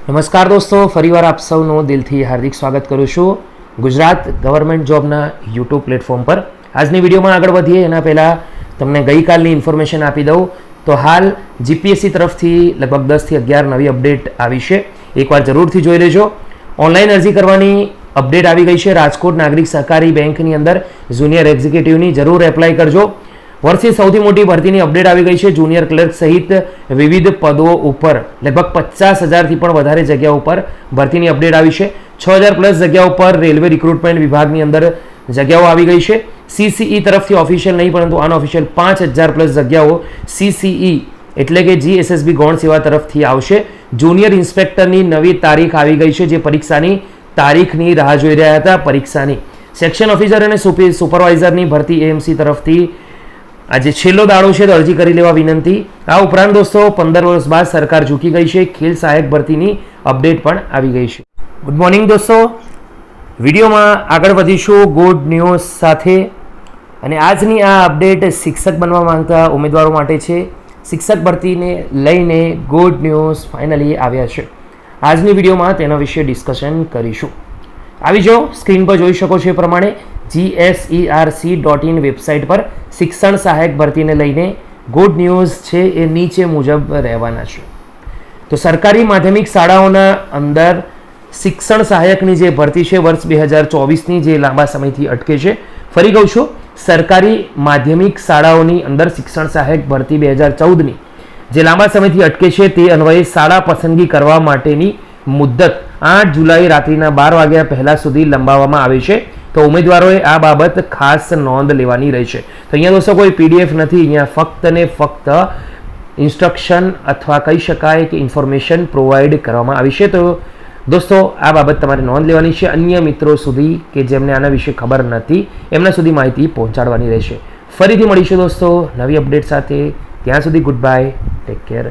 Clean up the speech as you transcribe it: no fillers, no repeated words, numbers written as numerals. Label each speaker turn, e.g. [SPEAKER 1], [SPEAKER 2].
[SPEAKER 1] નમસ્કાર દોસ્તો, ફરીવાર આપ સૌનું દિલથી હાર્દિક સ્વાગત કરું છું ગુજરાત ગવર્મેન્ટ જોબના યુટ્યુબ પ્લેટફોર્મ પર. આજની વિડીયોમાં આગળ વધીએ એના પહેલાં તમને ગઈકાલની ઇન્ફોર્મેશન આપી દઉં તો હાલ જીપીએસસી તરફથી લગભગ 10 થી 11 નવી અપડેટ આવી છે. એકવાર જરૂરથી જોઈ લેજો. ઓનલાઈન અરજી કરવાની અપડેટ આવી ગઈ છે. રાજકોટ નાગરિક સહકારી બેંકની અંદર જુનિયર એક્ઝિક્યુટિવની જરૂર એપ્લાય કરજો. વર્ષની સૌથી મોટી ભરતીની અપડેટ આવી ગઈ છે. જુનિયર ક્લર્ક સહિત વિવિધ પદો ઉપર લગભગ 50,000થી પણ વધારે જગ્યાઓ ઉપર ભરતીની અપડેટ આવી છે. 6,000 પ્લસ જગ્યાઓ પર રેલવે રિક્રુટમેન્ટ વિભાગની અંદર જગ્યાઓ આવી ગઈ છે. સીસીઈ તરફથી ઓફિશિયલ નહીં પરંતુ અનઓફિશિયલ 5,000 પ્લસ જગ્યાઓ સીસીઈ એટલે કે જીએસએસબી ગૌણ સેવા તરફથી આવશે. જુનિયર ઇન્સ્પેક્ટરની નવી તારીખ આવી ગઈ છે, જે પરીક્ષાની તારીખની રાહ જોઈ રહ્યા હતા. પરીક્ષાની સેક્શન ઓફિસર અને સુપરવાઇઝરની ભરતી એએમસી તરફથી આજે છેલ્લો દાડો છે તો અરજી કરી લેવા વિનંતી. આ ઉપરાંત દોસ્તો 15 વર્ષ બાદ સરકાર ઝૂકી ગઈ છે. ખેલ સહાયક ભરતીની અપડેટ પણ આવી ગઈ છે. ગુડ મોર્નિંગ દોસ્તો, વિડીયોમાં આગળ વધીશું ગુડ ન્યૂઝ સાથે. અને આજની આ અપડેટ શિક્ષક બનવા માંગતા ઉમેદવારો માટે છે. શિક્ષક ભરતીને લઈને ગુડ ન્યૂઝ ફાઇનલી આવ્યા છે. આજની વિડીયોમાં તેના વિશે ડિસ્કશન કરીશું. આવી જાઓ, સ્ક્રીન પર જોઈ શકો છો એ પ્રમાણે GSERC.in વેબસાઇટ પર શિક્ષણ સહાયક ભરતીને લઈને ગુડ ન્યૂઝ છે એ નીચે મુજબ રહેવાના છે. તો સરકારી માધ્યમિક શાળાઓના અંદર શિક્ષણ સહાયકની જે ભરતી છે વર્ષ 2024ની જે લાંબા સમયથી અટકે છે. ફરી કહું છું, સરકારી માધ્યમિક શાળાઓની અંદર શિક્ષણ સહાયક ભરતી 2014ની જે લાંબા સમયથી અટકે છે તે અન્વયે શાળા પસંદગી કરવા માટેની મુદ્દત 8 જુલાઈ રાત્રિના 12 વાગ્યા પહેલા સુધી લંબાવવામાં આવે છે. તો ઉમેદવારોએ આ બાબત ખાસ નોંધ લેવાની રહેશે. તો અહીંયા દોસ્તો કોઈ પીડીએફ નથી, અહીંયા ફક્ત ને ફક્ત ઇન્સ્ટ્રક્શન અથવા કહી શકાય કે ઇન્ફોર્મેશન પ્રોવાઈડ કરવામાં આવી છે. તો દોસ્તો આ બાબત તમારે નોંધ લેવાની છે. અન્ય મિત્રો સુધી કે જેમને આના વિશે ખબર નથી એમના સુધી માહિતી પહોંચાડવાની રહેશે. ફરીથી મળીશું દોસ્તો નવી અપડેટ સાથે. ત્યાં સુધી ગુડ બાય, ટેક કેર.